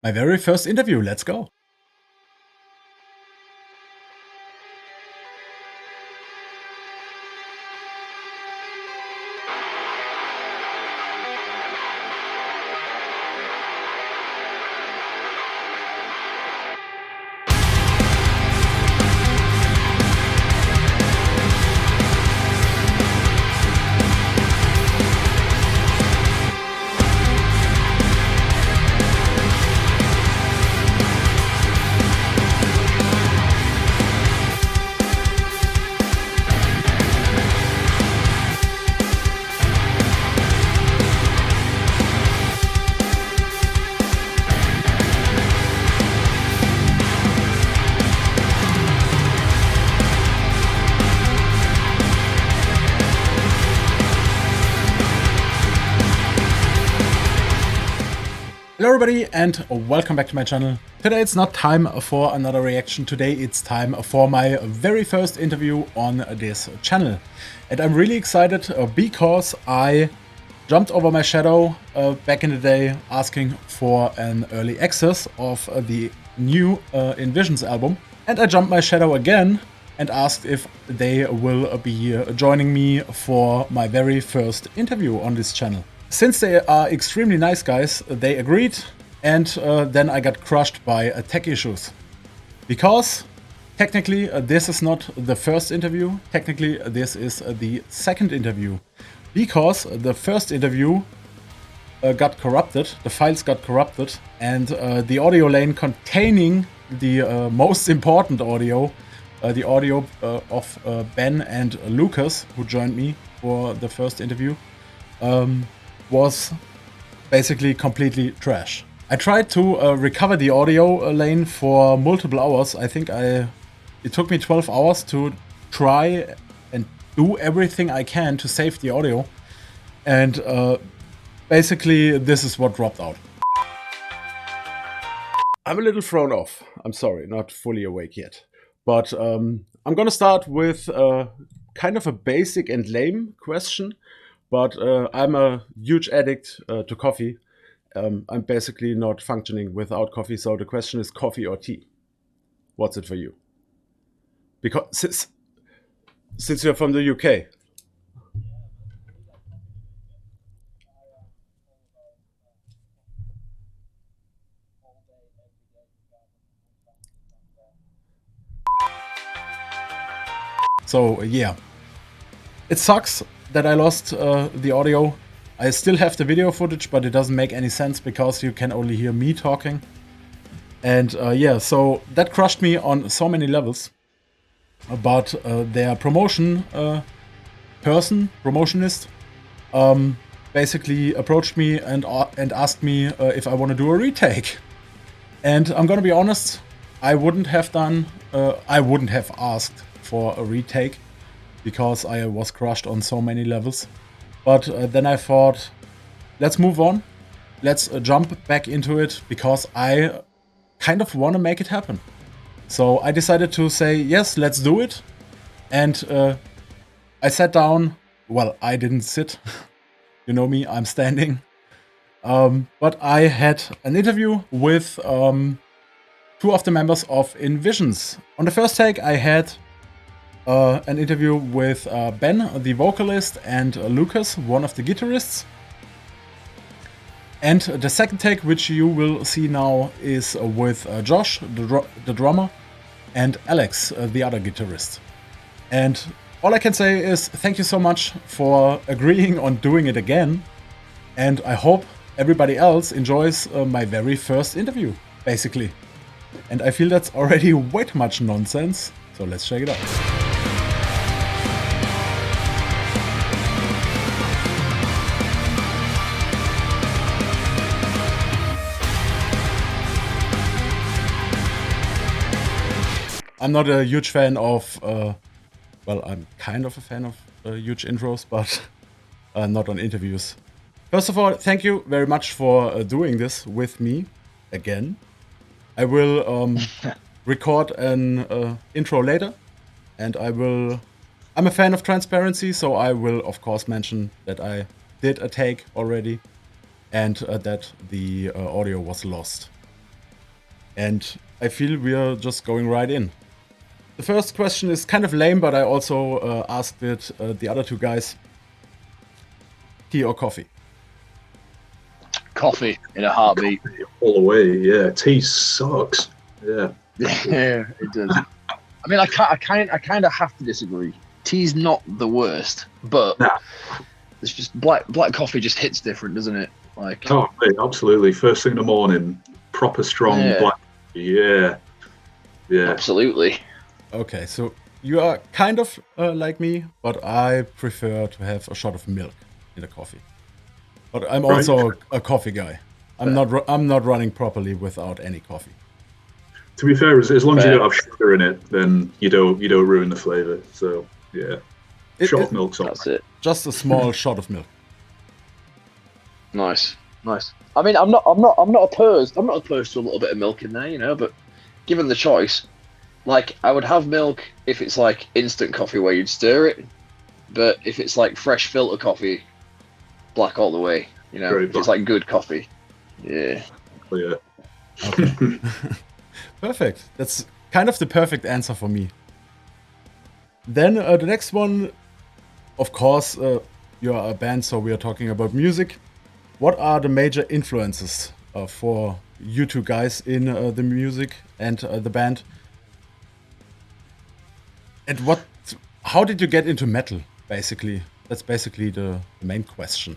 My very first interview. Let's go. Hello everybody and welcome back to my channel. Today it's not time for another reaction. Today it's time for my very first interview on this channel. And I'm really excited because I jumped over my shadow back in the day asking for an early access of the new InVisions album. And I jumped my shadow again and asked if they will be joining me for my very first interview on this channel. Since they are extremely nice guys, they agreed, and then I got crushed by tech issues. Because technically this is not the first interview, technically this is the second interview. Because the first interview got corrupted, the files got corrupted, and the audio lane containing the most important audio, the audio of Ben and Lucas, who joined me for the first interview, was basically completely trash. I tried to recover the audio lane for multiple hours. I think it took me 12 hours to try and do everything I can to save the audio. And basically this is what dropped out. I'm a little thrown off. I'm sorry, not fully awake yet. But I'm gonna start with kind of a basic and lame question. But I'm a huge addict to coffee. I'm basically not functioning without coffee. So the question is coffee or tea? What's it for you? Because since you're from the UK. So yeah, it sucks that I lost the audio. I still have the video footage, but it doesn't make any sense because you can only hear me talking. And yeah, so that crushed me on so many levels. But their promotionist, basically approached me and asked me if I want to do a retake. And I'm gonna be honest, I wouldn't have asked for a retake, because I was crushed on so many levels. But then I thought, let's move on. Let's jump back into it, because I kind of want to make it happen. So I decided to say, yes, let's do it. And I sat down. Well, I didn't sit. You know me, I'm standing. But I had an interview with two of the members of InVisions. On the first take, I had an interview with Ben, the vocalist, and Lucas, one of the guitarists. And the second take, which you will see now, is with Josh, the drummer, and Alex, the other guitarist. And all I can say is thank you so much for agreeing on doing it again. And I hope everybody else enjoys my very first interview, basically. And I feel that's already way too much nonsense, so let's check it out. I'm not a huge fan of, well, I'm kind of a fan of huge intros, but not on interviews. First of all, thank you very much for doing this with me again. I will record an intro later, and I'm a fan of transparency, so I will of course mention that I did a take already, and that the audio was lost. And I feel we are just going right in. The first question is kind of lame, but I also asked it the other two guys. Tea or coffee? Coffee in a heartbeat. All the way, yeah. Tea sucks. Yeah. Yeah, it does. I mean, I kind of have to disagree. Tea's not the worst, but it's just black coffee just hits different, doesn't it? Like, oh, mate, absolutely. First thing in the morning, proper strong black. Yeah. Absolutely. Okay, so you are kind of like me, but I prefer to have a shot of milk in the coffee. But I'm also a coffee guy. I'm not running properly without any coffee. To be fair, as long as you don't have sugar in it, then you don't ruin the flavor. So yeah, shot of milk's that's it. Just a small shot of milk. Nice. I mean, I'm not opposed. I'm not opposed to a little bit of milk in there, you know. But given the choice, like, I would have milk if it's like instant coffee where you'd stir it. But if it's like fresh filter coffee, black all the way. You know, if it's like good coffee. Yeah. Yeah. Okay. Perfect. That's kind of the perfect answer for me. Then the next one, of course, you are a band, so we are talking about music. What are the major influences for you two guys in the music and the band? And how did you get into metal, basically? That's basically the main question.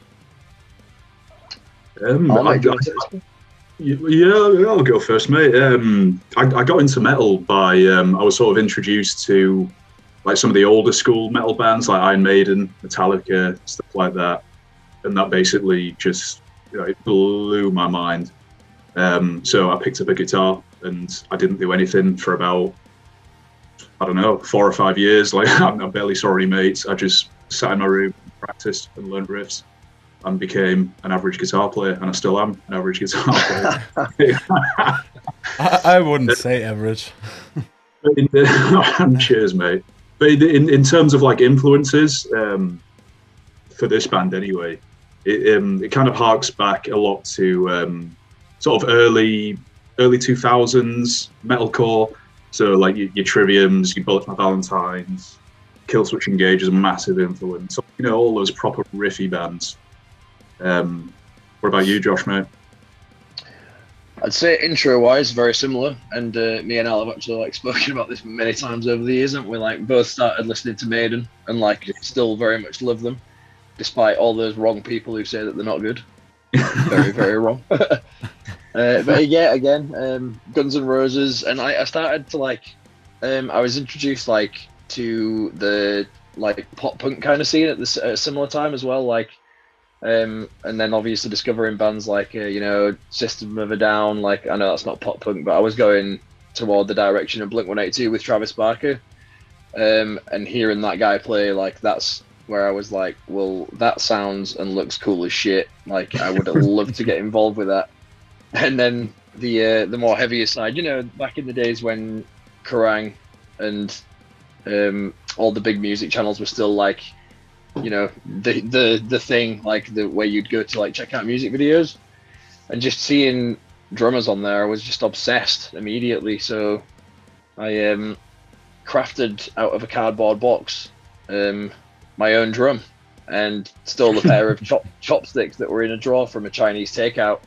Yeah, I'll go first, mate. I got into metal by I was sort of introduced to like some of the older school metal bands like Iron Maiden, Metallica, stuff like that, and that basically just it blew my mind. So I picked up a guitar and I didn't do anything for about 4 or 5 years. Like I barely saw any mates. I just sat in my room, practiced, and learned riffs. And became an average guitar player, and I still am an average guitar player. I wouldn't say average. Cheers, mate. But in terms of like influences for this band, anyway, it kind of harks back a lot to sort of early 2000s metalcore. So like your Triviums, your Bullets My Valentines, Killswitch Engage is a massive influence. So, all those proper riffy bands. What about you, Josh, mate? I'd say intro-wise, very similar. And me and Al have actually spoken about this many times over the years, haven't we? Like, both started listening to Maiden and still very much love them, despite all those wrong people who say that they're not good. Very, very wrong. But yeah, again, Guns N' Roses, and I started to I was introduced to the pop punk kind of scene at a similar time as well, and then obviously discovering bands like System of a Down. I know that's not pop punk, but I was going toward the direction of Blink-182 with Travis Barker, and hearing that guy play, that's where I was like, well, that sounds and looks cool as shit. I would have loved to get involved with that. And then the more heavier side, back in the days when Kerrang and all the big music channels were still the thing, the way you'd go to check out music videos, and just seeing drummers on there, I was just obsessed immediately. So I crafted out of a cardboard box my own drum, and stole a pair of chopsticks that were in a drawer from a Chinese takeout,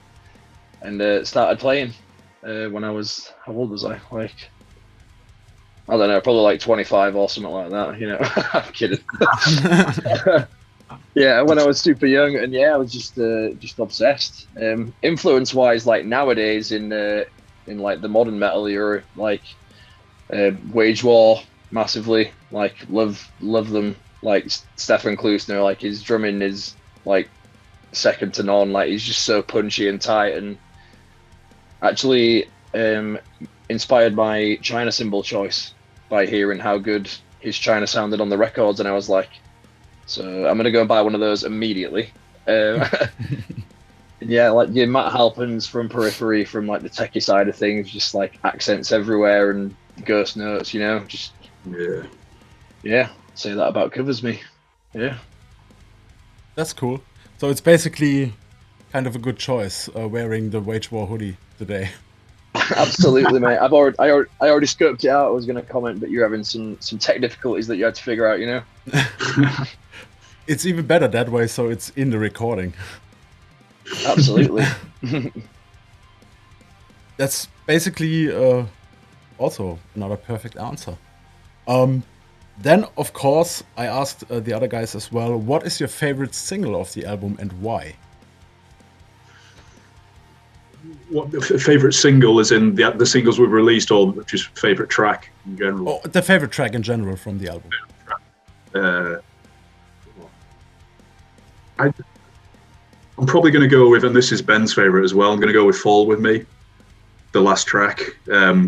and started playing when I was, how old was I? I don't know, probably 25 or something like that. I'm kidding. Yeah, when I was super young, and I was just obsessed. Influence-wise, nowadays in the modern metal era, Wage War massively, love them. Stefan Klusner, his drumming is second to none. He's just so punchy and tight, and actually inspired my China cymbal choice by hearing how good his China sounded on the records, and I was like, so I'm gonna go and buy one of those immediately. Yeah, your Matt Halpins from Periphery, from the techie side of things, just accents everywhere and ghost notes, just yeah. Say that about covers me. Yeah, that's cool. So it's basically kind of a good choice wearing the Wage War hoodie today. Absolutely, mate. I already scoped it out. I was going to comment that you're having some tech difficulties that you had to figure out. You know. It's even better that way, so it's in the recording. Absolutely. That's basically also another perfect answer. Then, of course, I asked the other guys as well, what is your favorite single of the album and why? What favorite single is in the singles we've released, or just favorite track in general? Oh, the favorite track in general from the album. I'm probably going to go with, and this is Ben's favorite as well, I'm going to go with Fall With Me, the last track,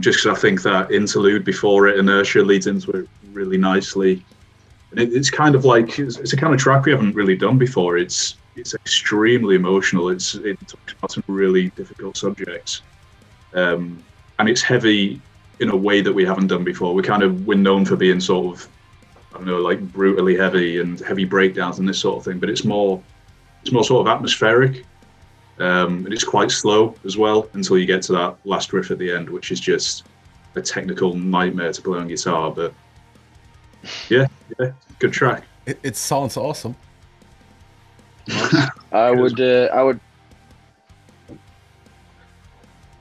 just because I think that interlude before it, Inertia, leads into it really nicely. And it's kind of like, it's a kind of track we haven't really done before. It's extremely emotional. It talks about some really difficult subjects. And it's heavy in a way that we haven't done before. We're known for being sort of, I don't know, like brutally heavy and heavy breakdowns and this sort of thing, but it's more sort of atmospheric. And it's quite slow as well until you get to that last riff at the end, which is just a technical nightmare to play on guitar. But yeah, good track. It sounds awesome. I would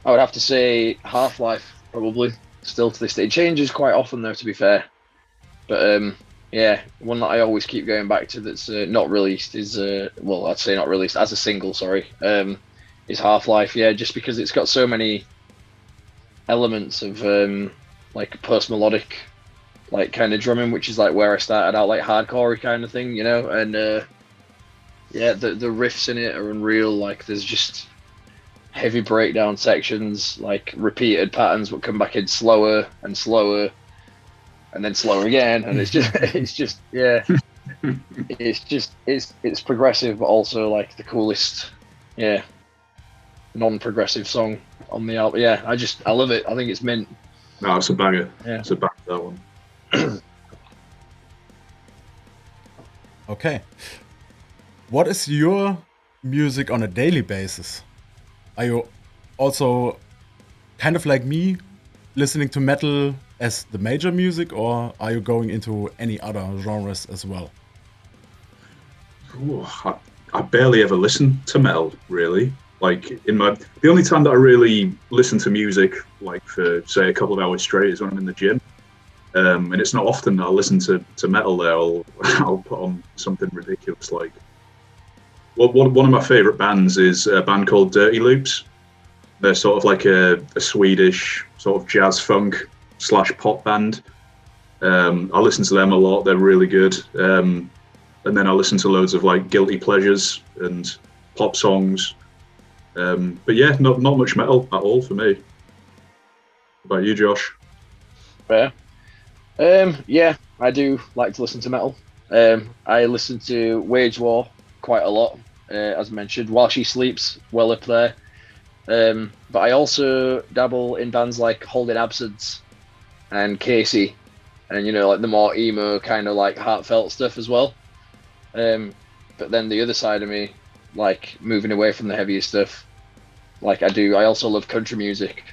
have to say Half-Life, probably. Still to this day, it changes quite often though, to be fair. But yeah, one that I always keep going back to that's not released is well, I'd say not released as a single. Sorry, is Half-Life. Yeah, just because it's got so many elements of like post-melodic, like kind of drumming, which is like where I started out, like hardcore kind of thing, you know. And yeah, the riffs in it are unreal. Like there's just heavy breakdown sections, like repeated patterns, but come back in slower and slower. And then slower again, and it's just yeah, it's progressive, but also like the coolest, yeah, non-progressive song on the album. Yeah, I love it. I think it's mint. No, it's a banger. Yeah, it's a banger, that one. Okay, what is your music on a daily basis? Are you also kind of like me, listening to metal as the major music, or are you going into any other genres as well? Ooh, I barely ever listen to metal, really. Like the only time that I really listen to music, like for say a couple of hours straight, is when I'm in the gym. And it's not often that I'll listen to metal there. I'll put on something ridiculous like. Well, one of my favorite bands is a band called Dirty Loops. They're sort of like a Swedish sort of jazz funk / pop band. I listen to them a lot. They're really good. And then I listen to loads of like guilty pleasures and pop songs. But yeah, not much metal at all for me. What about you, Josh? Yeah. Yeah, I do like to listen to metal. I listen to Wage War quite a lot, as mentioned, While She Sleeps, well up there. But I also dabble in bands like Holding Absence and Casey, and you know, like the more emo kind of like heartfelt stuff as well. But then the other side of me, like moving away from the heavier stuff, like I also love country music.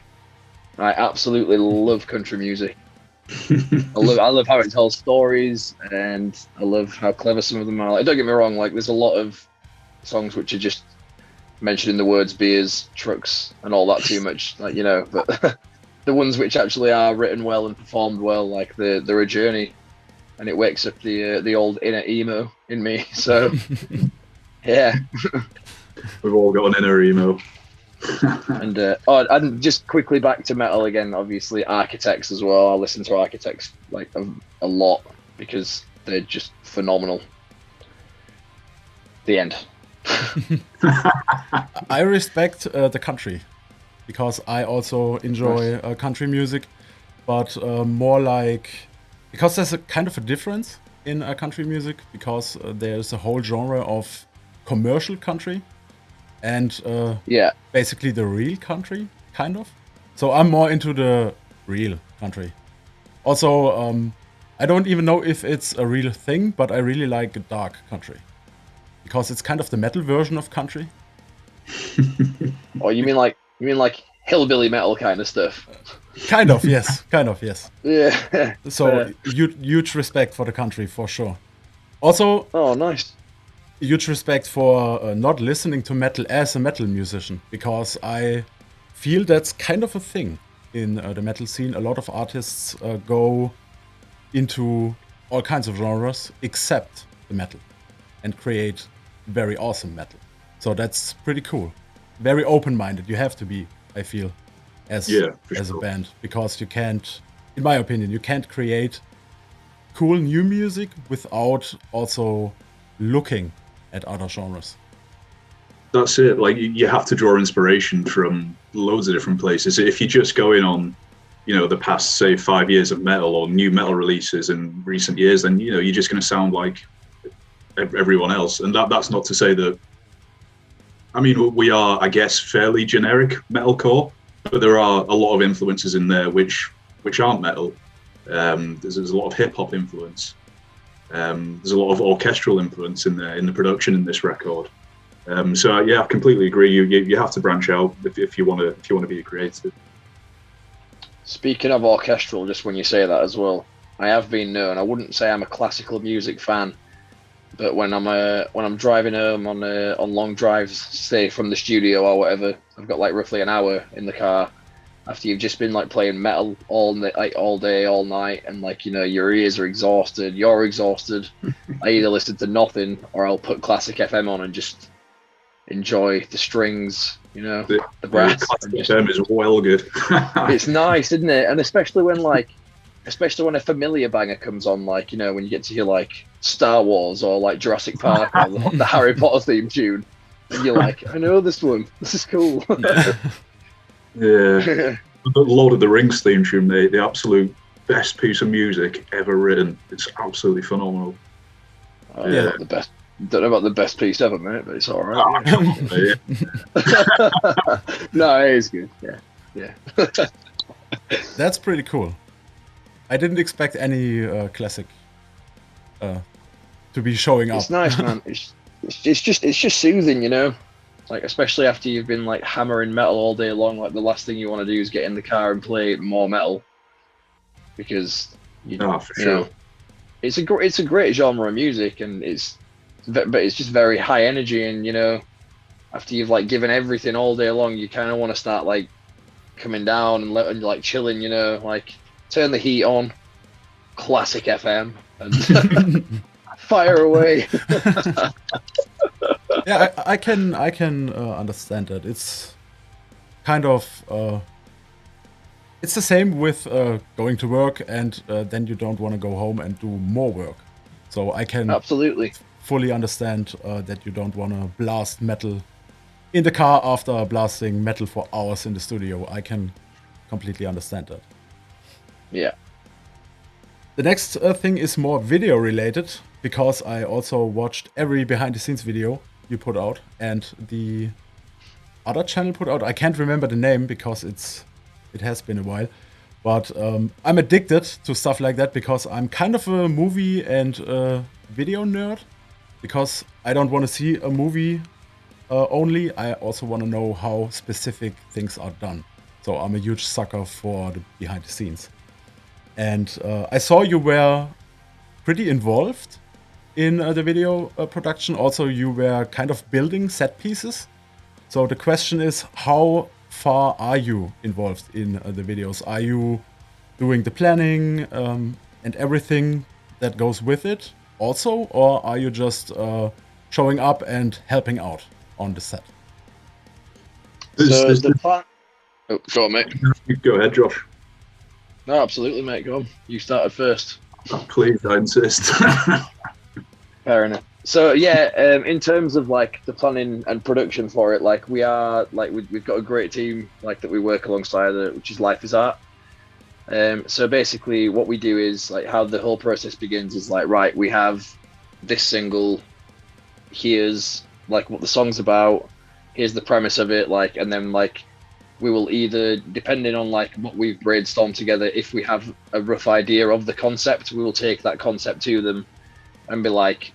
I absolutely love country music. I love how it tells stories, and I love how clever some of them are. Like, don't get me wrong, like there's a lot of songs which are just mentioning the words beers, trucks, and all that too much, like, you know. But the ones which actually are written well and performed well, like they're a journey, and it wakes up the old inner emo in me. So yeah, we've all got an inner emo. And just quickly back to metal again. Obviously, Architects as well. I listen to Architects like a lot because they're just phenomenal. The end. I respect the country because I also enjoy country music, but more like because there's a kind of a difference in country music because there's a whole genre of commercial country and basically the real country, kind of. So I'm more into the real country. Also, I don't even know if it's a real thing, but I really like dark country. Because it's kind of the metal version of country. Oh, you mean like hillbilly metal kind of stuff. Kind of, yes. Kind of, yes. Yeah. So huge respect for the country, for sure. Also, Oh, nice. huge respect for not listening to metal as a metal musician, because I feel that's kind of a thing in the metal scene. A lot of artists go into all kinds of genres except the metal and create very awesome metal. So that's pretty cool. Very open-minded. You have to be, I feel, as a band, because you can't, in my opinion, you can't create cool new music without also looking at other genres. That's it. Like, you have to draw inspiration from loads of different places. If you're just going on, the past, say, 5 years of metal or new metal releases in recent years, then, you're just going to sound like everyone else. And that's not to say that, I mean, we are, I guess, fairly generic metalcore, but there are a lot of influences in there which aren't metal. There's a lot of hip hop influence. There's a lot of orchestral influence in there in the production in this record. So yeah, I completely agree. You have to branch out if you want to be a creative. Speaking of orchestral, just when you say that as well, I have been known. I wouldn't say I'm a classical music fan, but when I'm driving home on long drives, say from the studio or whatever, I've got like roughly an hour in the car after you've just been like playing metal all day, all night, and like your ears are exhausted, you're exhausted. I either listen to nothing or I'll put classic FM on and just enjoy the strings, the brass. Classic FM is well good. It's nice, isn't it? And especially when a familiar banger comes on, like when you get to hear like Star Wars or like Jurassic Park or the Harry Potter theme tune, and you're like, I know this one. This is cool. Yeah. The Lord of the Rings theme tune, the absolute best piece of music ever written. It's absolutely phenomenal. Oh, yeah, the best. Don't know about the best piece ever, mate, but it's all right. No, it is good. Yeah. That's pretty cool. I didn't expect any classic to be showing up. It's nice, man. It's just soothing, Like, especially after you've been like hammering metal all day long. Like, the last thing you want to do is get in the car and play more metal, because sure. It's a great genre of music, and but it's just very high energy, and after you've like given everything all day long, you kind of want to start like coming down and like chilling, like turn the heat on, classic FM, and fire away. Yeah, I can understand that. It's kind of it's the same with going to work, and then you don't want to go home and do more work. So I can absolutely fully understand that you don't want to blast metal in the car after blasting metal for hours in the studio. I can completely understand that. Yeah. The next thing is more video related, because I also watched every behind the scenes video you put out, and the other channel put out. I can't remember the name because it has been a while, but I'm addicted to stuff like that because I'm kind of a movie and video nerd. Because I don't want to see a movie only, I also want to know how specific things are done. So I'm a huge sucker for the behind the scenes. And I saw you were pretty involved in the video production. Also, you were kind of building set pieces. So the question is, how far are you involved in the videos? Are you doing the planning and everything that goes with it also? Or are you just showing up and helping out on the set? So the plan... Oh, go on, mate. Go ahead, Josh. No, absolutely, mate. Go on. You started first. Please, I insist. Fair enough. So yeah, in terms of like the planning and production for it, like we are like we've got a great team like that we work alongside, which is Life is Art. So basically, what we do is like how the whole process begins is like, right, we have this single. Here's like what the song's about. Here's the premise of it, like, and then like we will either, depending on like what we've brainstormed together, if we have a rough idea of the concept, we will take that concept to them and be like,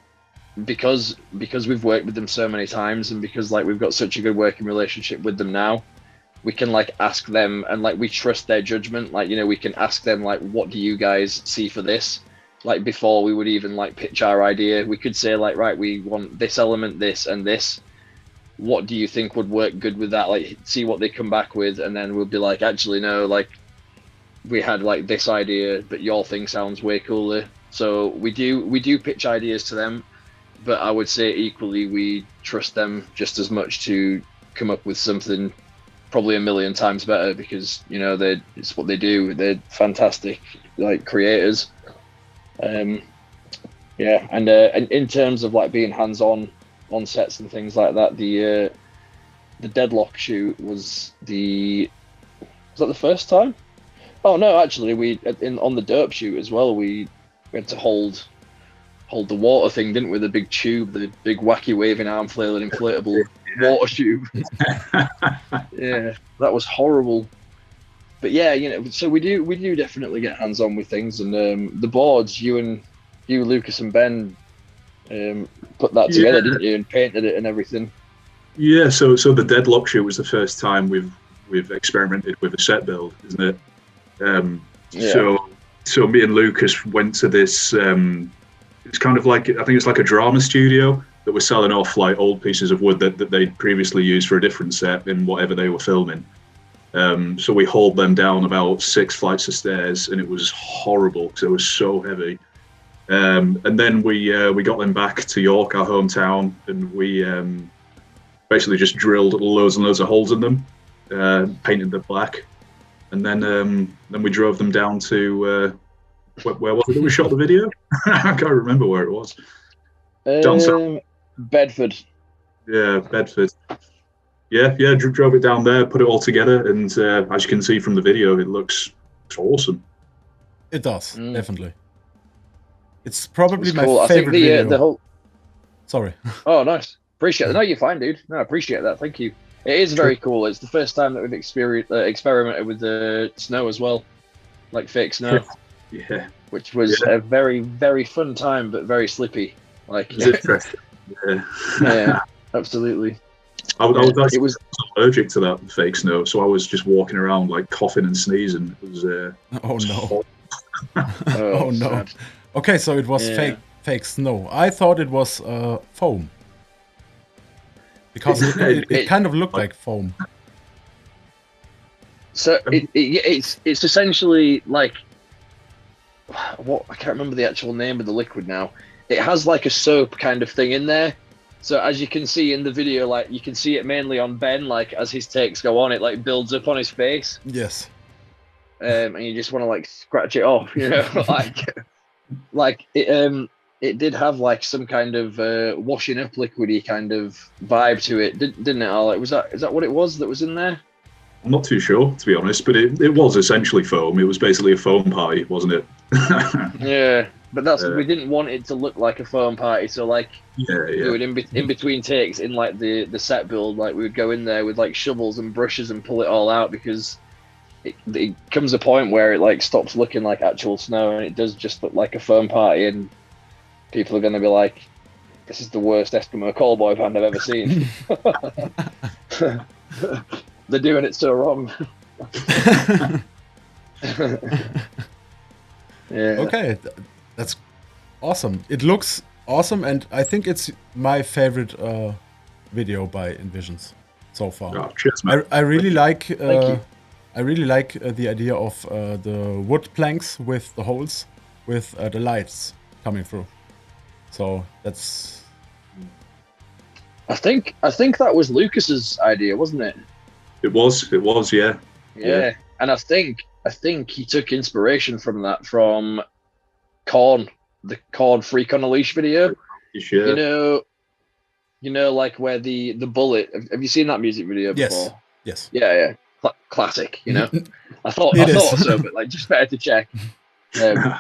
because we've worked with them so many times and because like we've got such a good working relationship with them now, we can like ask them, and like we trust their judgment. Like, you know, we can ask them like, what do you guys see for this? Like before we would even like pitch our idea, we could say like, right, we want this element, this and this. What do you think would work good with that? Like, see what they come back with, and then we'll be like, actually no, like we had like this idea, but your thing sounds way cooler. So we do pitch ideas to them, but I would say equally we trust them just as much to come up with something probably a million times better, because you know it's what they do. They're fantastic like creators. Yeah, and in terms of like being hands-on on sets and things like that, the Deadlock shoot was that the first time? Oh no, actually on the Derp shoot as well, we had to hold the water thing, didn't we? The big tube, the big wacky waving arm flailing inflatable water tube. Yeah, that was horrible. But yeah, you know, so we do definitely get hands on with things, and the boards, you, Lucas, and Ben put that together, didn't you, and painted it and everything. Yeah, so the Deadlock shoot was the first time we've experimented with a set build, isn't it? Yeah. So me and Lucas went to this. It's kind of like, I think it's like a drama studio that was selling off like old pieces of wood that they'd previously used for a different set in whatever they were filming. So we hauled them down about 6 flights of stairs, and it was horrible because it was so heavy. And then we got them back to York, our hometown, and we basically just drilled loads and loads of holes in them, painted them black, and then we drove them down to where was it that we shot the video? I can't remember where it was. Down south. Bedford. Yeah, Bedford. Yeah, drove it down there, put it all together, and as you can see from the video, it looks awesome. It does, definitely. It's probably my cool. favorite I think video. the whole. Sorry. Oh, nice. Appreciate it. No, you're fine, dude. No, I appreciate that. Thank you. It is very cool. It's the first time that we've experimented with the snow as well, like fake snow. Yeah. Which was a very, very fun time, but very slippy. Like. It's interesting. Yeah. Yeah. Absolutely. I was actually allergic to that fake snow, so I was just walking around like coughing and sneezing. It was. Oh no. Oh no. Sad. Okay, so it was fake snow. I thought it was foam. Because it kind of looked like foam. So it's essentially like what, I can't remember the actual name of the liquid now. It has like a soap kind of thing in there. So as you can see in the video, like you can see it mainly on Ben, like as his takes go on, it like builds up on his face. Yes. And you just want to like scratch it off, you know, like it did have like some kind of washing up liquidy kind of vibe to it, didn't it? Like, is that what it was that was in there? I'm not too sure, to be honest, but it was essentially foam. It was basically a foam party, wasn't it? Yeah, but we didn't want it to look like a foam party, so like we would in between takes in like the set build, like we would go in there with like shovels and brushes and pull it all out, because it comes a point where it like stops looking like actual snow and it does just look like a foam party, and people are going to be like, this is the worst Eskimo callboy band I've ever seen. They're doing it so wrong. Yeah. Okay, that's awesome. It looks awesome, and I think it's my favorite video by InVisions so far. Oh, cheers, man. I really like. Thank you. I really like the idea of the wood planks with the holes, with the lights coming through. So that's. I think that was Lucas's idea, wasn't it? It was, yeah. Yeah, and I think he took inspiration from that from Korn, the Korn Freak on a Leash video. Sure. You know, like where the bullet. Have you seen that music video before? Yes. Yeah. Classic. You know, I thought so, but like just better to check.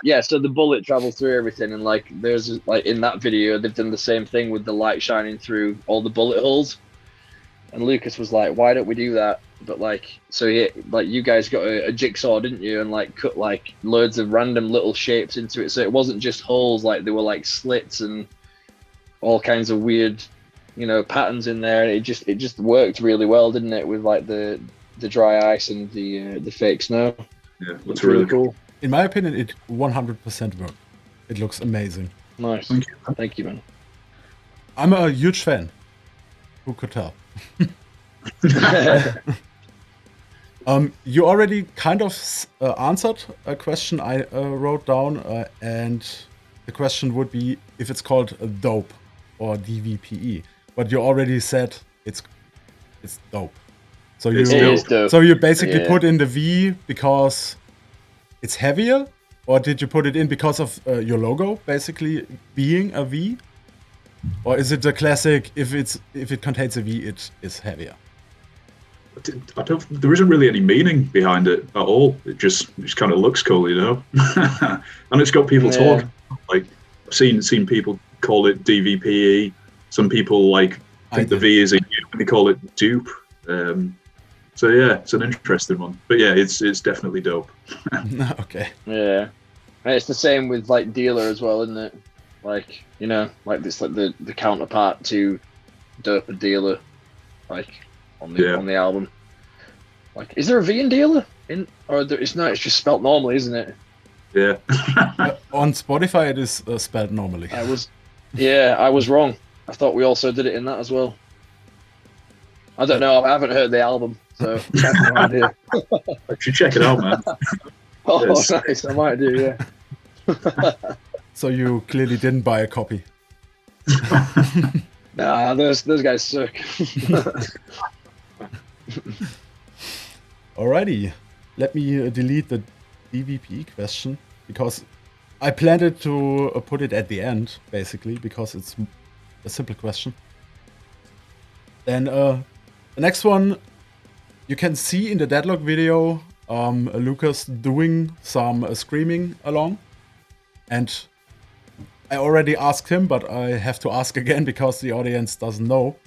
Yeah, so the bullet travels through everything, and like there's like in that video they've done the same thing with the light shining through all the bullet holes. And Lucas was like, why don't we do that? But like, so like you guys got a jigsaw, didn't you? And like cut like loads of random little shapes into it. So it wasn't just holes, like there were like slits and all kinds of weird, you know, patterns in there. And it just worked really well, didn't it? With like the the dry ice and the fake snow. Yeah, Looks really cool. In my opinion, it 100% worked. It looks amazing. Nice. Thank you, man. I'm a huge fan. Who could tell? You already kind of answered a question I wrote down, and the question would be if it's called dope or DVPE. But you already said it's dope. So It is dope. So you basically put in the V because it's heavier, or did you put it in because of your logo basically being a V, or is it the classic if it contains a V it is heavier? There isn't really any meaning behind it at all. It just kind of looks cool, you know. And it's got people talking. Like I've seen people call it DVPE. Some people think the V is a U and they call it dupe. So yeah, it's an interesting one. But yeah, it's definitely dope. Okay. Yeah, and it's the same with like dealer as well, isn't it? Like this the counterpart to dope and dealer, like on the album. Like, is there a V in dealer it's not? It's just spelt normally, isn't it? Yeah. On Spotify, it is spelled normally. I was wrong. I thought we also did it in that as well. I don't know. I haven't heard the album, so I have no idea. You should check it out, man. Oh, yes. Nice. I might do, yeah. So you clearly didn't buy a copy. Nah, those guys suck. Alrighty, let me delete the DVP question because I planned it to put it at the end, basically, because it's a simple question. Then the next one, you can see in the Deadlock video Lucas doing some screaming along. And I already asked him, but I have to ask again because the audience doesn't know.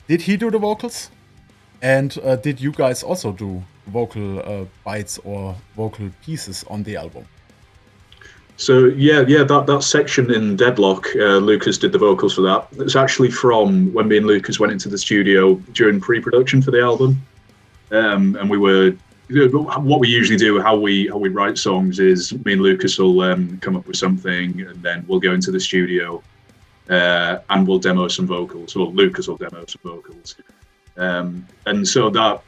Did he do the vocals? And did you guys also do vocal bites or vocal pieces on the album? So yeah, that section in Deadlock, Lucas did the vocals for that. It's actually from when me and Lucas went into the studio during pre-production for the album, and what we usually do, how we write songs is me and Lucas will come up with something, and then we'll go into the studio and we'll demo some vocals, or Lucas will demo some vocals. And so that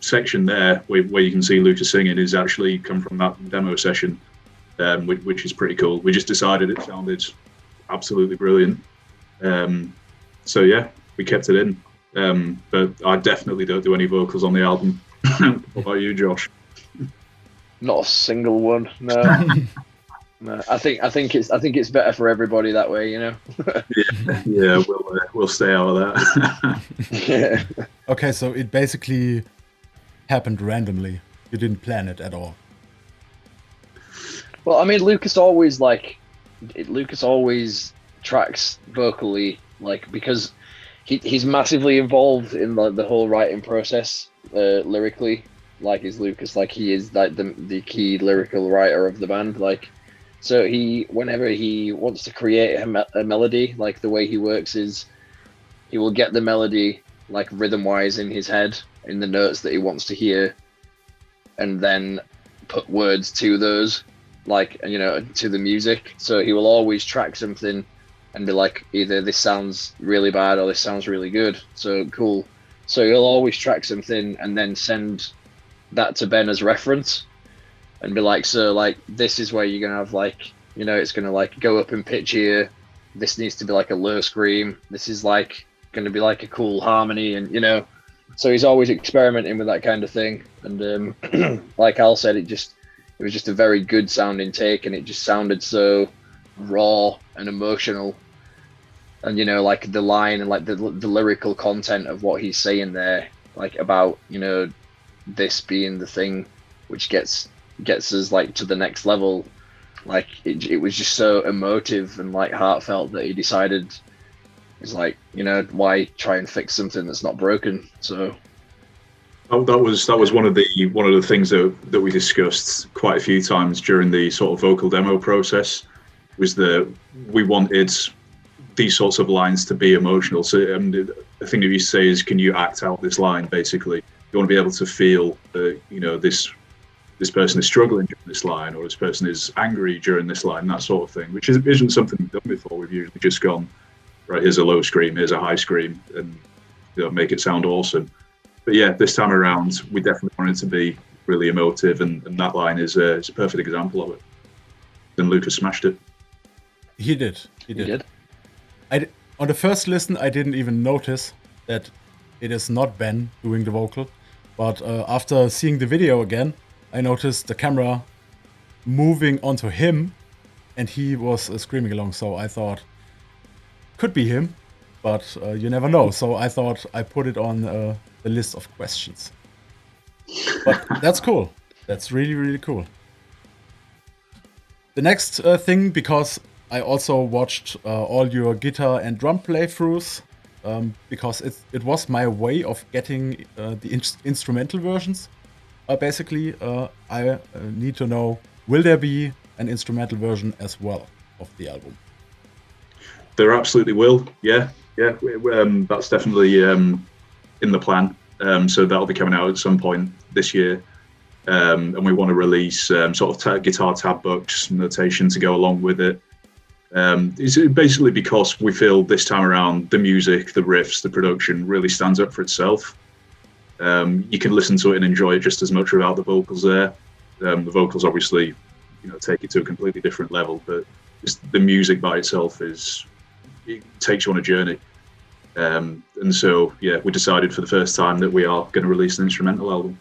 section there, where you can see Lucas singing, is actually come from that demo session, which is pretty cool. We just decided it sounded absolutely brilliant. So yeah, we kept it in. But I definitely don't do any vocals on the album. What about you, Josh? Not a single one. No. No, I think it's better for everybody that way, you know. yeah, we'll stay out of that. Yeah. Okay, so it basically happened randomly. You didn't plan it at all. Well, I mean, Lucas always tracks vocally, because he's massively involved in the whole writing process lyrically. Like, is Lucas, he is the key lyrical writer of the band, So whenever he wants to create a melody, the way he works is he will get the melody rhythm-wise in his head, in the notes that he wants to hear, and then put words to those, to the music. So he will always track something and be either this sounds really bad or this sounds really good. So cool. So he'll always track something and then send that to Ben as reference. And be this is where you're gonna have it's gonna go up in pitch here. This needs to be a low scream. This is gonna be a cool harmony, and So he's always experimenting with that kind of thing. And like Al said, it was just a very good sounding take, and it just sounded so raw and emotional. And the line and the lyrical content of what he's saying there, about this being the thing which gets us to the next level. It was just so emotive and heartfelt that he decided it's why try and fix something that's not broken. So that was one of the things that we discussed quite a few times during the sort of vocal demo process, was that we wanted these sorts of lines to be emotional. So the thing that you say is, can you act out this line, basically? you want to be able to feel that, you know, this person is struggling during this line, or this person is angry during this line, that sort of thing, which isn't something we've done before. We've usually just gone, right, here's a low scream, here's a high scream, and, you know, make it sound awesome. But yeah, this time around, we definitely wanted it to be really emotive, and that line is a perfect example of it. And Lucas smashed it. He did. On the first listen, I didn't even notice that it is not Ben doing the vocal, but after seeing the video again, I noticed the camera moving onto him, and he was screaming along. So I thought, could be him, but you never know. So I thought I put it on the list of questions. But that's cool. That's really, really cool. The next thing, because I also watched all your guitar and drum playthroughs, because it was my way of getting the instrumental versions. Basically, I need to know, will there be an instrumental version as well of the album? There absolutely will. Yeah. That's definitely in the plan. So that'll be coming out at some point this year. And we want to release sort of guitar tab books, notation to go along with it. It's basically because we feel this time around the music, the riffs, the production really stands up for itself. You can listen to it and enjoy it just as much without the vocals there. The vocals obviously, you know, take it to a completely different level, but just the music by itself it takes you on a journey. And so, yeah, we decided for the first time that we are going to release an instrumental album.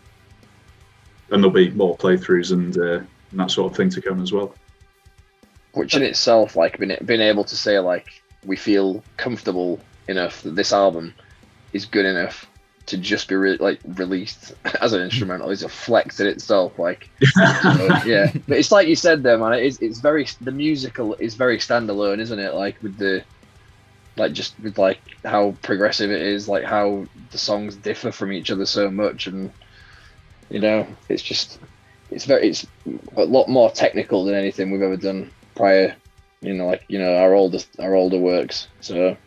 And there'll be more playthroughs and that sort of thing to come as well. Which in itself, like, being able to say, like, we feel comfortable enough that this album is good enough to just be released as an instrumental is a flex in itself. Like, so, yeah. But it's like you said there, man. It's very, the musical is very standalone, isn't it? Like with the, like just with like how progressive it is, like how the songs differ from each other so much, and you know, it's a lot more technical than anything we've ever done prior. You know, like, you know, our older works. So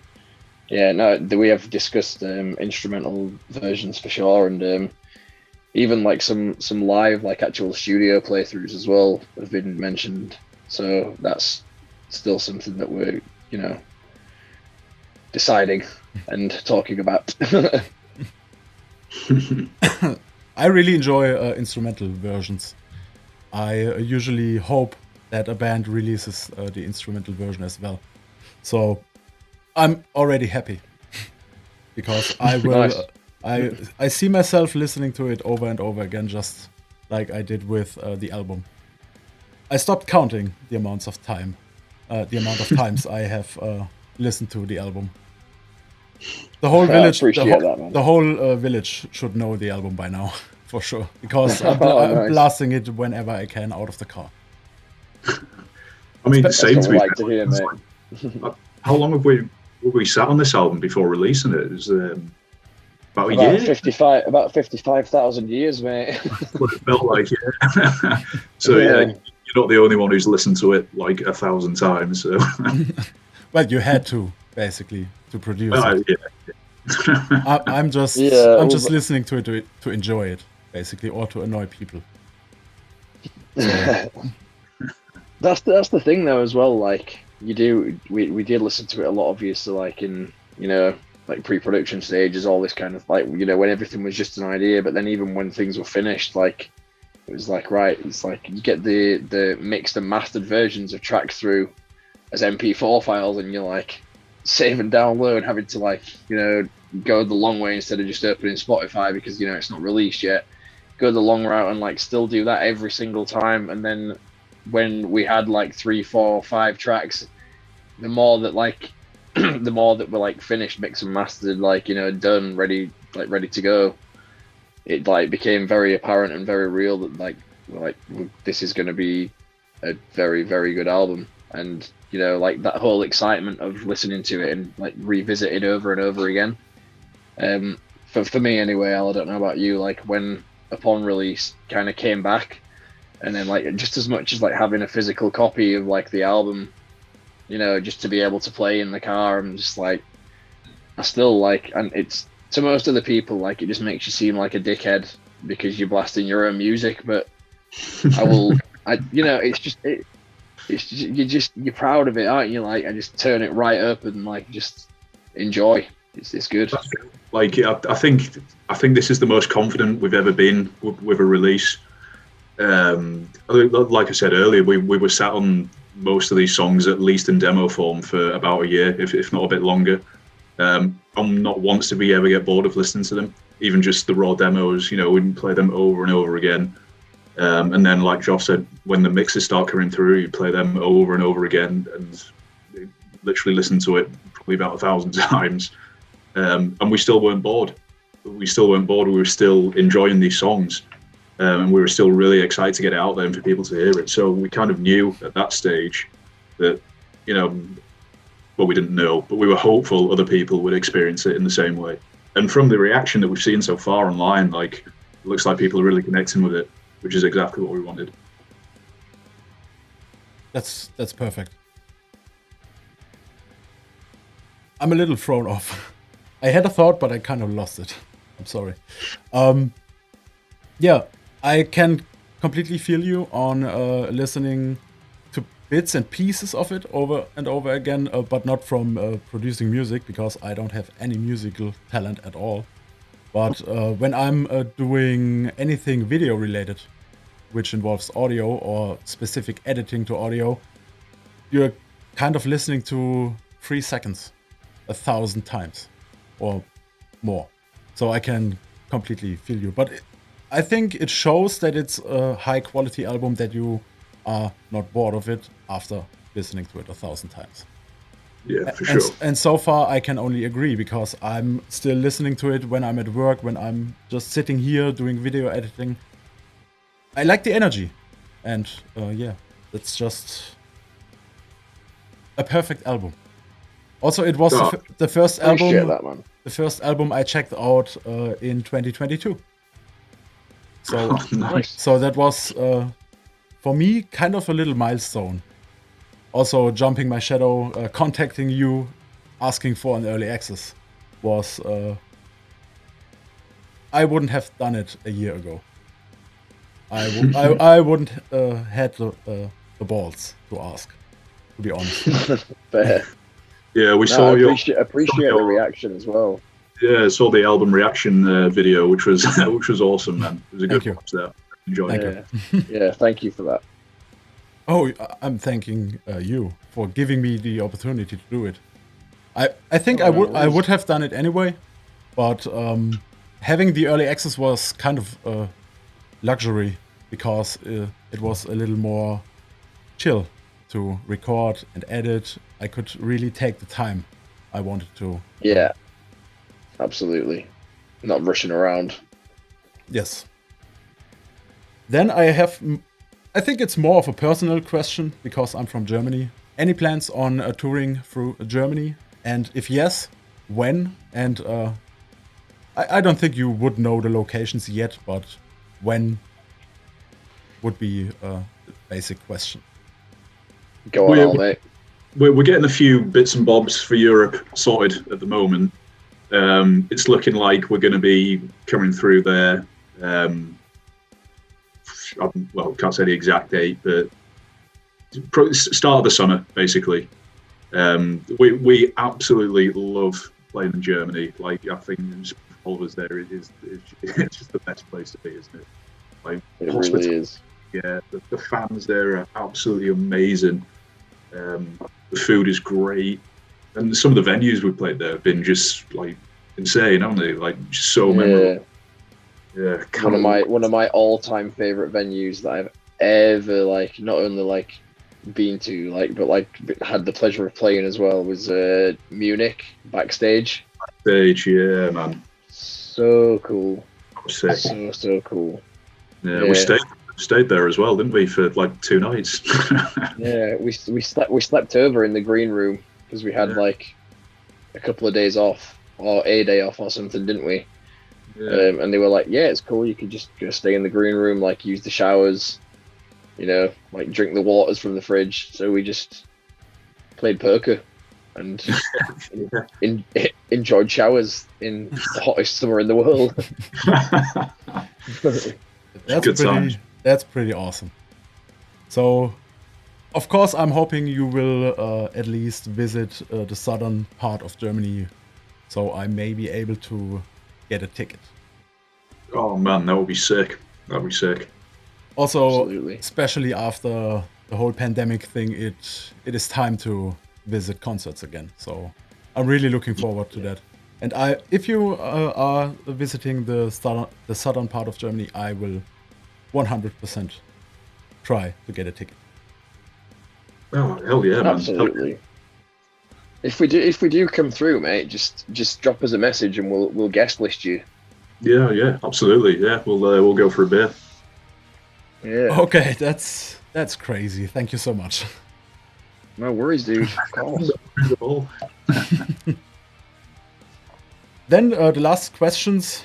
yeah, no, we have discussed instrumental versions for sure, and even like some live, like actual studio playthroughs as well have been mentioned. So that's still something that we're, you know, deciding and talking about. I really enjoy instrumental versions. I usually hope that a band releases the instrumental version as well. So I'm already happy because I will. Nice. I see myself listening to it over and over again, just like I did with the album. I stopped counting the amount of times I have listened to the album. The whole village, the whole village should know the album by now, for sure, because I'm Nice. blasting it whenever I can out of the car. I mean, the same to me. Like to hear, mate. How long have we sat on this album before releasing it? It was about a year. About 55,000 years, mate. What it felt like, yeah. So yeah, you're not the only one who's listened to it like 1,000 times. So. Well, you had to basically to produce it. Yeah. I'm just listening to it to enjoy it, basically, or to annoy people. So. That's the thing though as well. Like we did listen to it a lot, obviously, like in, you know, like pre-production stages, all this kind of, like, you know, when everything was just an idea. But then even when things were finished, like it was like, right, it's like you get the mixed and mastered versions of tracks through as MP4 files, and you're like saving down low and having to, like, you know, go the long way instead of just opening Spotify because, you know, it's not released yet. Go the long route and like still do that every single time. And then when we had like 3, 4, 5 tracks, the more that like the more that were like finished, mixed and mastered, like, you know, done, ready to go, it like became very apparent and very real that like this is going to be a very, very good album. And, you know, like that whole excitement of listening to it and like revisit it over and over again. For me anyway, Al, I don't know about you, like when upon release kind of came back, and then like just as much as like having a physical copy of like the album, you know, just to be able to play in the car, I'm just like, I still like, and it's to most of the people, like, it just makes you seem like a dickhead because you're blasting your own music. But it's just you're proud of it, aren't you? Like, I just turn it right up and like just enjoy. It's good. Like, I think this is the most confident we've ever been with a release. Like I said earlier, we were sat on most of these songs at least in demo form for about a year, if not a bit longer. Not once did we ever get bored of listening to them. Even just the raw demos, we'd play them over and over again. And then, like Geoff said, when the mixes start coming through, you play them over and over again, and literally listen to it probably about 1,000 times. And we still weren't bored. We were still enjoying these songs. And we were still really excited to get it out there and for people to hear it. So we kind of knew at that stage that, well, we didn't know, but we were hopeful other people would experience it in the same way. And from the reaction that we've seen so far online, like, it looks like people are really connecting with it, which is exactly what we wanted. That's perfect. I'm a little thrown off. I had a thought, but I kind of lost it. I'm sorry. Yeah, I can completely feel you on listening to bits and pieces of it over and over again, but not from producing music, because I don't have any musical talent at all. But when I'm doing anything video related, which involves audio or specific editing to audio, you're kind of listening to 3 seconds 1,000 times or more. So I can completely feel you. But I think it shows that it's a high quality album, that you are not bored of it after listening to it 1,000 times. Yeah, for sure. And so far I can only agree, because I'm still listening to it when I'm at work, when I'm just sitting here doing video editing. I like the energy, and yeah, it's just a perfect album. Also, it was the first album. That, man. The first album I checked out in 2022. So, Nice. So that was for me kind of a little milestone. Also, jumping my shadow, contacting you, asking for an early access was. I wouldn't have done it a year ago. I wouldn't had the balls to ask, to be honest. Fair. Yeah, we saw appreciate the reaction as well. Yeah, I saw the album reaction video, which was awesome, man. It was a good watch there. Enjoyed it. Yeah, thank you for that. Oh, I'm thanking you for giving me the opportunity to do it. I think I would have done it anyway, but having the early access was kind of a luxury, because it was a little more chill to record and edit. I could really take the time I wanted to. Yeah, absolutely. Not rushing around. Yes. Then I think it's more of a personal question, because I'm from Germany. Any plans on touring through Germany? And if yes, when? And I don't think you would know the locations yet, but when would be a basic question. Go on, mate. We're getting a few bits and bobs for Europe sorted at the moment. It's looking like we're going to be coming through there. Well, can't say the exact date, but start of the summer, basically. We absolutely love playing in Germany. Like, I think all of us there is it's just the best place to be, isn't it? Like, it really is. Yeah, the fans there are absolutely amazing. The food is great, and some of the venues we played there have been just like insane, haven't they? Like, just so memorable. Yeah, one of my all-time favorite venues that I've ever not only been to but had the pleasure of playing as well was Munich Backstage. Backstage, yeah, man. So cool. Sick. So cool. Yeah, we stayed there as well, didn't we, for 2 nights? Yeah, we slept over in the green room because we had a couple of days off, or a day off or something, didn't we? Yeah. And they were like, yeah, it's cool, you could just go stay in the green room, use the showers, drink the waters from the fridge. So we just played poker and enjoyed showers in the hottest summer in the world. That's pretty awesome. So, of course, I'm hoping you will at least visit the southern part of Germany, so I may be able to get a ticket. Oh man, that would be sick. That'd be sick. Also, Absolutely. especially after the whole pandemic thing, it is time to visit concerts again. So I'm really looking forward to that. And if you are visiting the southern part of Germany, I will 100% try to get a ticket. Oh hell yeah, man! Absolutely. If we do come through, mate, just drop us a message and we'll guest list you. Yeah, absolutely. Yeah, we'll go for a beer. Yeah. Okay, that's crazy. Thank you so much. No worries, dude. Of course. Then the last questions,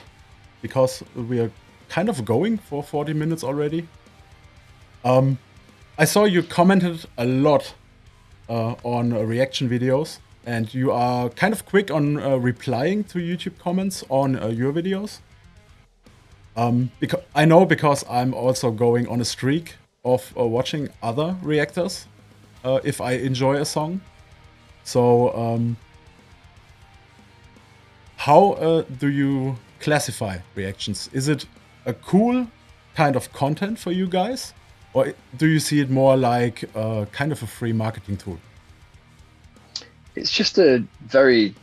because we are kind of going for 40 minutes already. I saw you commented a lot on reaction videos, and you are kind of quick on replying to YouTube comments on your videos. Because I'm also going on a streak of watching other reactors if I enjoy a song. So how do you classify reactions? Is it a cool kind of content for you guys? Or do you see it more like kind of a free marketing tool? It's just a very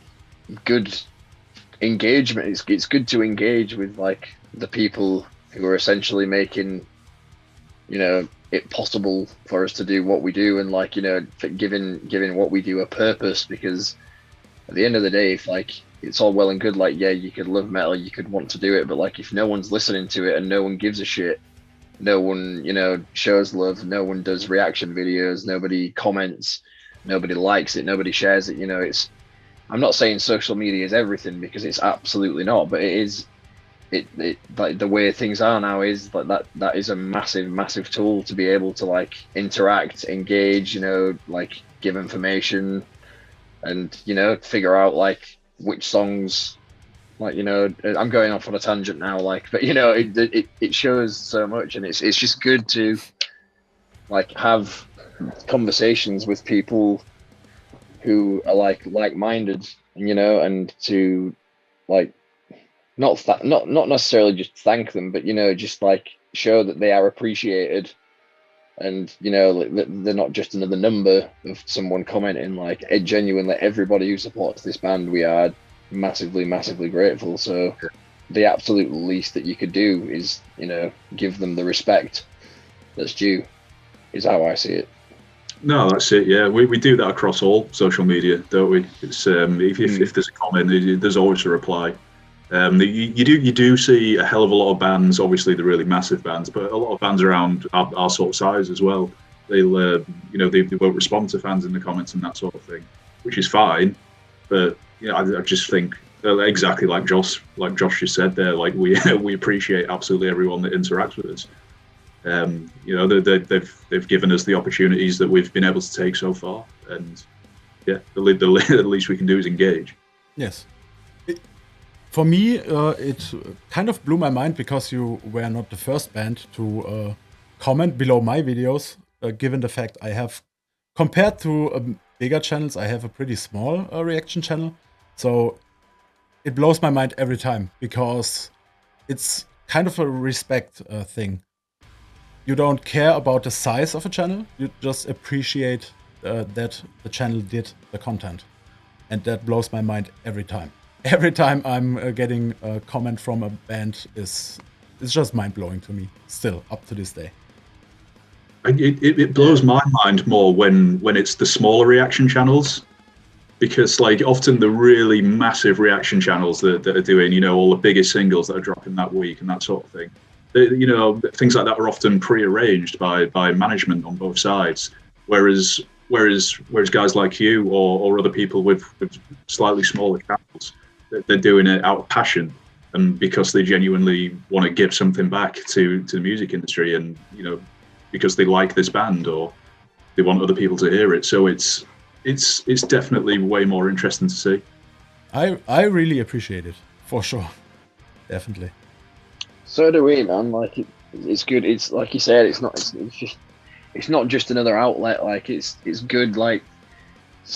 good engagement. It's good to engage with like the people who are essentially making, it possible for us to do what we do, and like, giving what we do a purpose. Because at the end of the day, if like it's all well and good, like, yeah, you could love metal, you could want to do it, but like if no one's listening to it and no one gives a shit, no one, shows love, no one does reaction videos, nobody comments, nobody likes it, nobody shares it, I'm not saying social media is everything, because it's absolutely not, but it is. It like the way things are now is like that is a massive tool to be able to like interact, engage, like give information, and figure out like which songs, like, I'm going off on a tangent now, like, but it shows so much, and it's just good to like have conversations with people who are like-minded, and to like not necessarily just thank them, but just like show that they are appreciated, and they're not just another number of someone commenting. Like, genuinely, everybody who supports this band, we are massively grateful. So the absolute least that you could do is give them the respect that's due, is how I see it. No, that's it. Yeah, we do that across all social media, don't we? It's if there's a comment, there's always a reply. You do see a hell of a lot of bands, obviously the really massive bands, but a lot of bands around our sort of size as well. They'll they won't respond to fans in the comments and that sort of thing, which is fine. But I just think exactly like Josh just said there, like we appreciate absolutely everyone that interacts with us. They've given us the opportunities that we've been able to take so far, and yeah, the least we can do is engage. Yes. For me, it kind of blew my mind, because you were not the first band to comment below my videos, given the fact I have, compared to bigger channels, I have a pretty small reaction channel. So it blows my mind every time, because it's kind of a respect thing. You don't care about the size of a channel, you just appreciate that the channel did the content. And that blows my mind every time. Every time I'm getting a comment from a band, it's just mind-blowing to me, still, up to this day. It blows my mind more when it's the smaller reaction channels, because like often the really massive reaction channels that are doing, all the biggest singles that are dropping that week and that sort of thing, things like that are often pre-arranged by management on both sides, whereas guys like you or other people with slightly smaller channels, they're doing it out of passion and because they genuinely want to give something back to the music industry, and because they like this band or they want other people to hear it. So it's it's definitely way more interesting to see. I really appreciate it, for sure. Definitely. So do we, man. Like it's good. It's like you said. It's not just another outlet. Like it's good. Like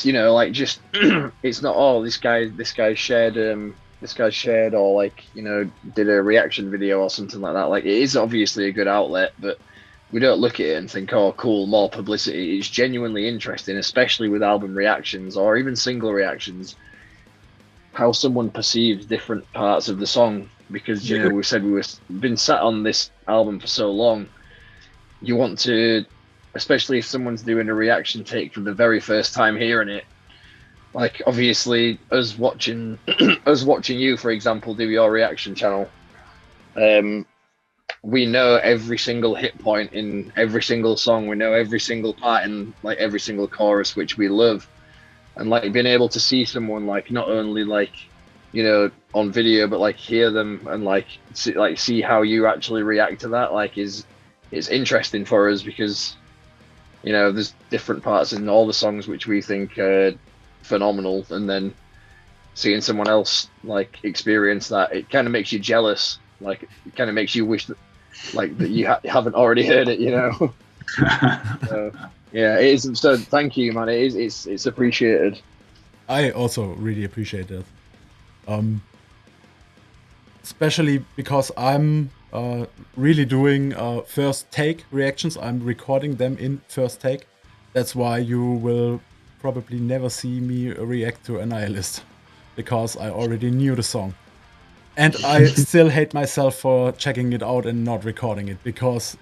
like just it's not this guy shared or like did a reaction video or something like that. Like it is obviously a good outlet, but we don't look at it and think, oh, cool, more publicity. It's genuinely interesting, especially with album reactions or even single reactions, how someone perceives different parts of the song. Because we said been sat on this album for so long, you want to, especially if someone's doing a reaction take for the very first time hearing it. Like obviously, us watching you, for example, do your reaction channel. We know every single hit point in every single song. We know every single part in like every single chorus, which we love. And like being able to see someone like not only like on video, but like hear them and like see how you actually react to that, like it's interesting for us because there's different parts in all the songs which we think are phenomenal, and then seeing someone else like experience that, it kind of makes you jealous. Like it kind of makes you wish that that you haven't already heard it. So, yeah, it is. So thank you, man. It's appreciated. I also really appreciate it. Especially because I'm really doing first take reactions. I'm recording them in first take. That's why you will probably never see me react to Annihilist, because I already knew the song. And I still hate myself for checking it out and not recording it, because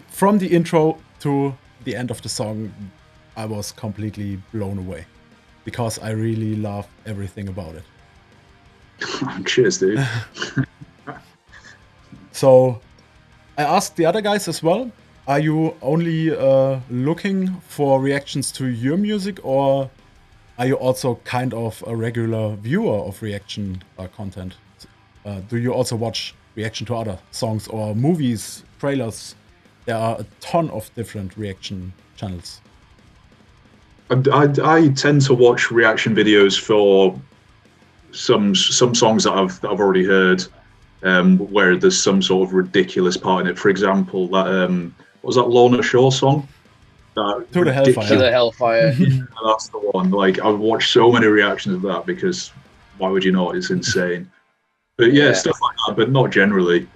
from the intro to the end of the song, I was completely blown away, because I really love everything about it. Cheers, dude. So I asked the other guys as well, are you only looking for reactions to your music, or are you also kind of a regular viewer of reaction content? Do you also watch reaction to other songs or movies, trailers? There are a ton of different reaction channels. I tend to watch reaction videos for some songs that I've already heard, where there's some sort of ridiculous part in it. For example, that what was that Lorna Shore song? To the Hellfire. To the Hellfire. That's the one. Like I've watched so many reactions of that because why would you not? It's insane. But yeah, stuff like that, but not generally.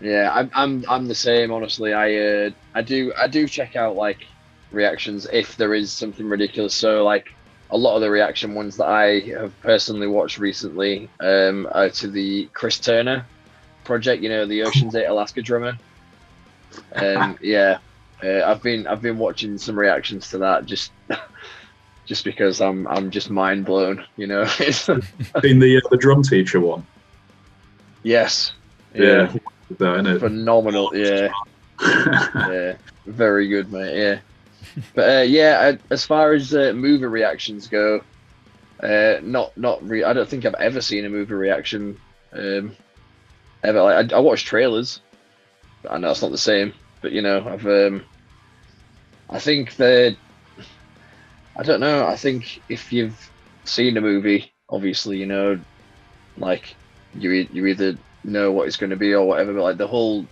Yeah, I'm the same. Honestly, I do check out like reactions if there is something ridiculous. So like a lot of the reaction ones that I have personally watched recently are to the Chris Turner project. The Ocean's 8 Alaska drummer. I've been watching some reactions to that just because I'm just mind blown. Been the drum teacher one. Yes. Yeah. That, innit? Phenomenal. Yeah. Yeah. Very good, mate. Yeah. But as far as movie reactions go, I don't think I've ever seen a movie reaction ever. Like, I watch trailers, but I know it's not the same. But I think that I don't know. I think if you've seen a movie, obviously like you either know what it's going to be or whatever. But like the whole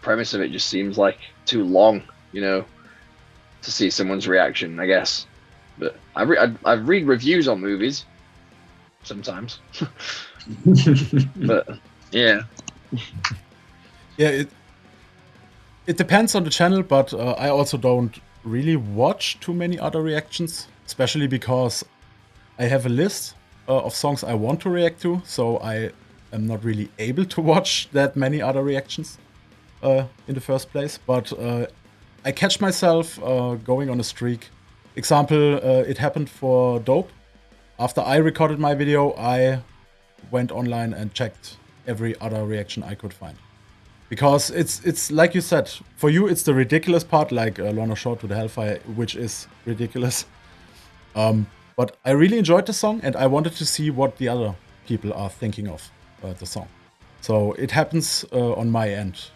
premise of it just seems like too long, to see someone's reaction, I guess. But I read reviews on movies sometimes. But yeah. Yeah, it depends on the channel, but I also don't really watch too many other reactions, especially because I have a list of songs I want to react to, so I am not really able to watch that many other reactions in the first place. But I catch myself going on a streak. Example, it happened for Dope. After I recorded my video, I went online and checked every other reaction I could find. Because it's like you said, for you it's the ridiculous part, like Lorna Shore to the Hellfire, which is ridiculous. But I really enjoyed the song, and I wanted to see what the other people are thinking of the song. So it happens on my end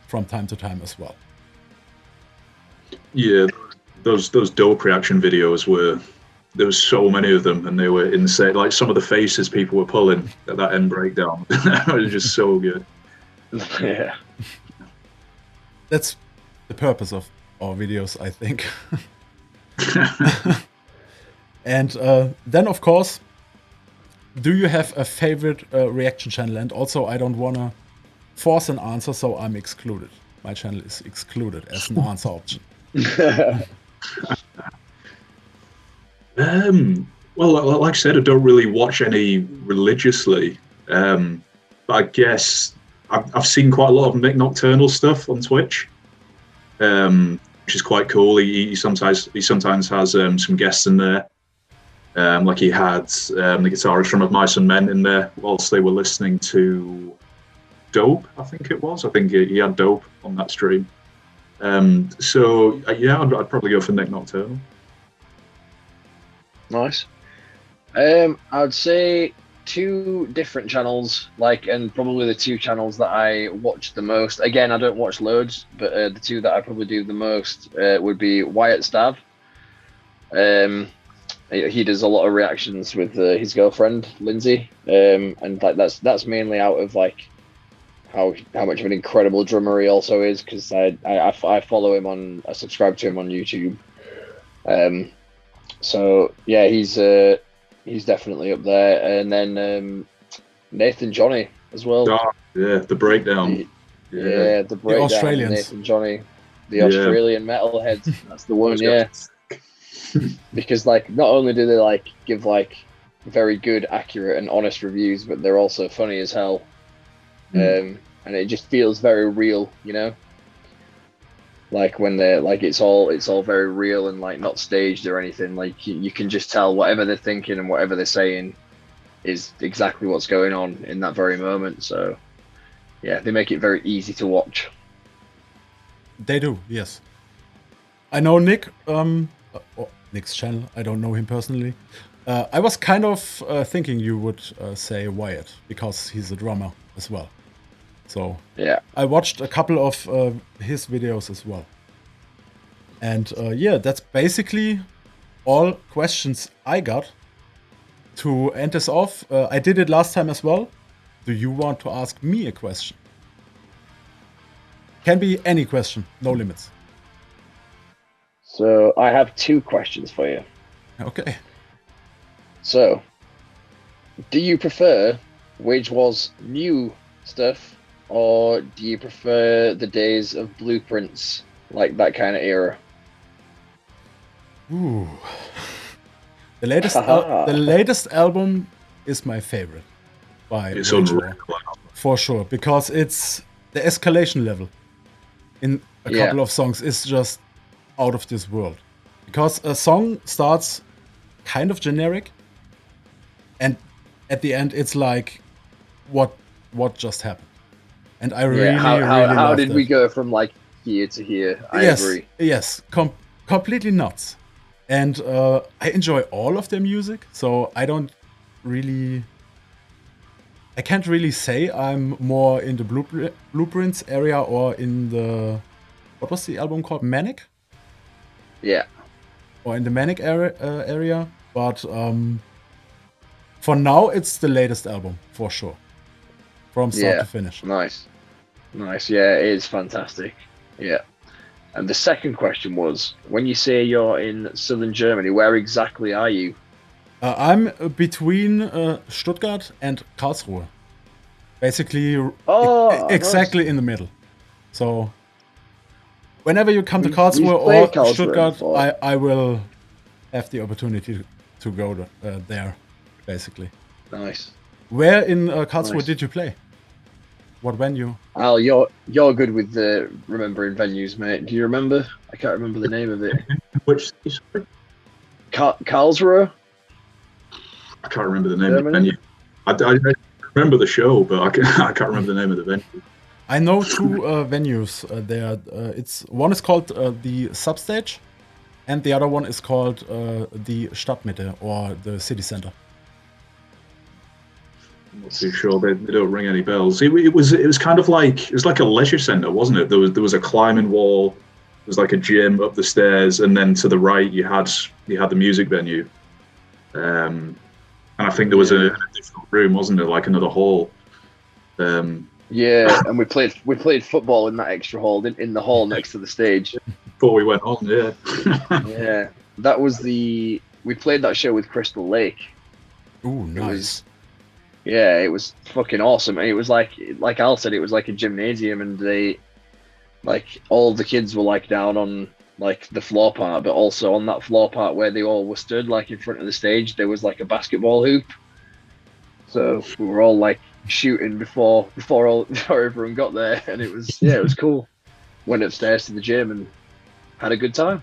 from time to time as well. Yeah, those dope reaction videos were. There was so many of them, and they were insane. Like some of the faces people were pulling at that end breakdown, it was just so good. Yeah. That's the purpose of our videos, I think. And then, of course, do you have a favorite reaction channel? And also, I don't want to force an answer, so I'm excluded. My channel is excluded as an answer option. Well, like I said, I don't really watch any religiously. But I guess I've seen quite a lot of Nick Nocturnal stuff on Twitch, which is quite cool. He sometimes has some guests in there. Like he had the guitarist from Of Mice and Men in there whilst they were listening to Dope, I think it was. I think he had Dope on that stream. So yeah, I'd probably go for Nick Nocturnal. Nice. I'd say 2 different channels, and probably the 2 channels that I watch the most. Again, I don't watch loads, but the 2 that I probably do the most would be Wyatt Stav. He does a lot of reactions with his girlfriend Lindsay, and that's mainly out of how much of an incredible drummer he also is, because I follow him I subscribe to him on YouTube. So yeah, he's definitely up there, and then Nathan Johnny as well. Oh, yeah, the breakdown. The breakdown. The Australians. Nathan Johnny, the Australian metalheads. That's the one. Yeah. Because not only do they give very good, accurate, and honest reviews, but they're also funny as hell. And it just feels very real, when they're it's all very real and not staged or anything. You can just tell whatever they're thinking and whatever they're saying is exactly what's going on in that very moment. So yeah, they make it very easy to watch. They do, yes. I know Nick, Nick's channel. I don't know him personally. I was kind of thinking you would say Wyatt, because he's a drummer as well. So yeah, I watched a couple of his videos as well. And yeah, that's basically all questions I got. To end this off, I did it last time as well. Do you want to ask me a question? Can be any question, no limits. So I have 2 questions for you. Okay. So, do you prefer Wage War's new stuff, or do you prefer the days of Blueprints, that kind of era? Ooh. The latest album is my favorite by Wage War, for sure, because it's the escalation level in a couple of songs is just out of this world. Because a song starts kind of generic, and at the end it's what just happened. And I really how did we go from here to here? I agree. Yes, completely nuts. And I enjoy all of their music, so I can't really say I'm more in the Blueprints area or in the, what was the album called? Manic? Yeah. Or in the Manic area. But for now, it's the latest album, for sure. From start to finish. Nice. Yeah, it is fantastic. Yeah. And the second question was, when you say you're in southern Germany, where exactly are you? I'm between Stuttgart and Karlsruhe. Basically, exactly in the middle. So, whenever you come to Karlsruhe or Stuttgart, I will have the opportunity to go there, basically. Nice. Where in Karlsruhe did you play? What venue? Al, you're good with remembering venues, mate. Do you remember? I can't remember the name of it. Which Karlsruhe? I can't remember the name of the venue. I remember the show, but I can't remember the name of the venue. I know 2 venues there. One is called the Substage, and the other one is called the Stadtmitte, or the city center. I'm not too sure. They don't ring any bells. It was kind of like a leisure centre, wasn't it? There was a climbing wall, was like a gym up the stairs, and then to the right you had the music venue. And I think there was a different room, wasn't there? Like another hall. Yeah, and we played football in that extra hall, in the hall next to the stage. Before we went on, yeah. Yeah, that was we played that show with Crystal Lake. Ooh, nice. It was fucking awesome. And it was like Al said, it was like a gymnasium, and they, like, all the kids were like down on like the floor part, but also on that floor part where they all were stood, like in front of the stage, there was like a basketball hoop. So we were all like shooting before everyone got there, and it was cool. Went upstairs to the gym and had a good time.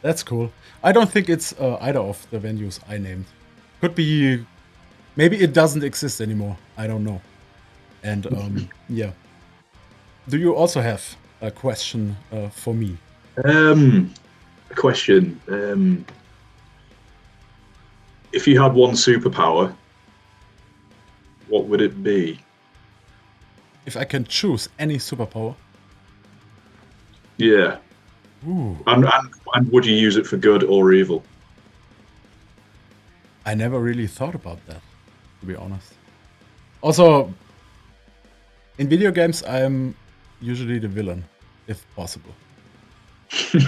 That's cool. I don't think it's either of the venues I named. Could be, maybe it doesn't exist anymore. I don't know. And yeah. Do you also have a question for me? A question. If you had one superpower, what would it be? If I can choose any superpower? Yeah. Ooh. And would you use it for good or evil? I never really thought about that, to be honest. Also, in video games, I'm usually the villain, if possible.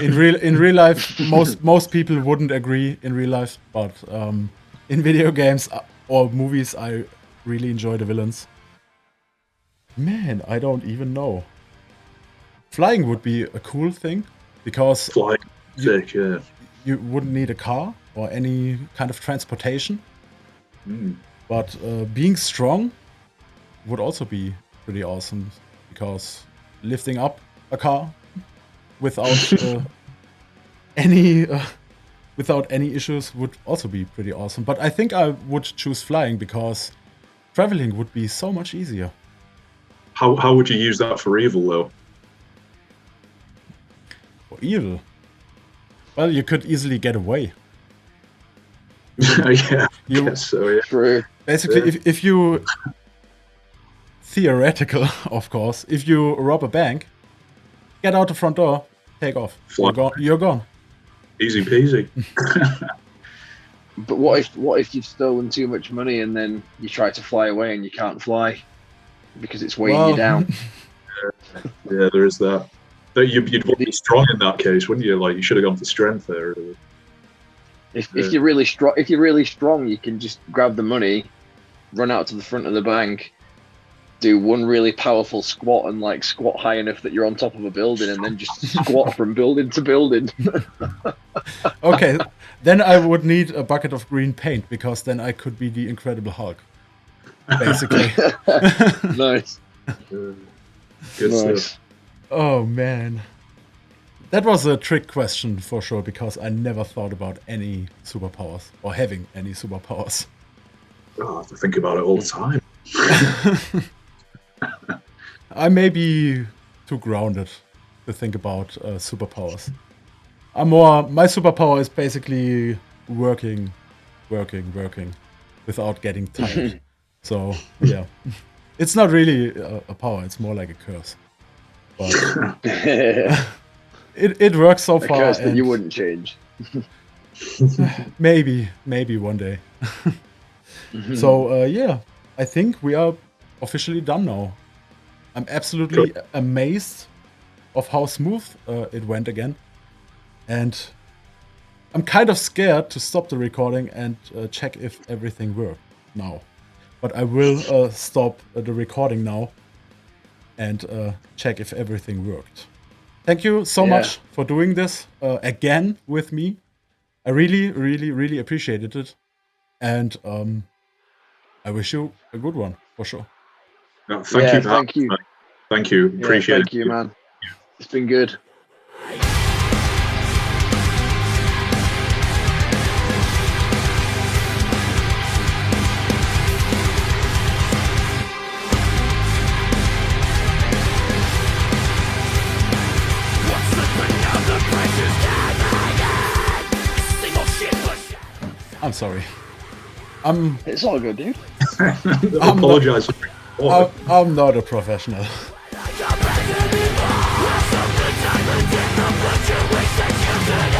In real life, most people wouldn't agree in real life, but in video games or movies, I really enjoy the villains. Man, I don't even know. Flying would be a cool thing, because Flying, sick, yeah. You wouldn't need a car or any kind of transportation. But being strong would also be pretty awesome, because lifting up a car without any issues would also be pretty awesome. But I think I would choose flying, because traveling would be so much easier. How would you use that for evil, though? For evil? Well, you could easily get away. Yeah, I guess so, yeah. True. Basically, if you... Theoretical, of course. If you rob a bank, get out the front door, take off. You're gone. Easy peasy. But what if you've stolen too much money and then you try to fly away and you can't fly because it's weighing you down? Yeah, there is that. You'd want to be strong in that case, wouldn't you? Like, you should have gone for strength there. If you're really strong, you can just grab the money, run out to the front of the bank, do one really powerful squat, and like squat high enough that you're on top of a building, and then just squat from building to building. Okay, then I would need a bucket of green paint, because then I could be the Incredible Hulk, basically. Nice. Good Nice. stuff. Oh man, that was a trick question for sure, because I never thought about any superpowers or having any superpowers. Oh, I have to think about it all the time. I may be too grounded to think about superpowers. My superpower is basically working without getting tired. So yeah, it's not really a power; it's more like a curse. But it works so A far. curse that you wouldn't change. Maybe one day. So yeah, I think we are officially done now. I'm absolutely amazed of how smooth it went again, and I'm kind of scared to stop the recording and check if everything worked now. But I will stop the recording now and check if everything worked. Thank you so much for doing this again with me. I really, really, really appreciated it, and I wish you a good one for sure. No, thank you. Thank you. Appreciate it. Thank you, man. It's been good. I'm sorry. It's all good, dude. I apologize. I'm not a professional. Something's happened in the fluctuations you did.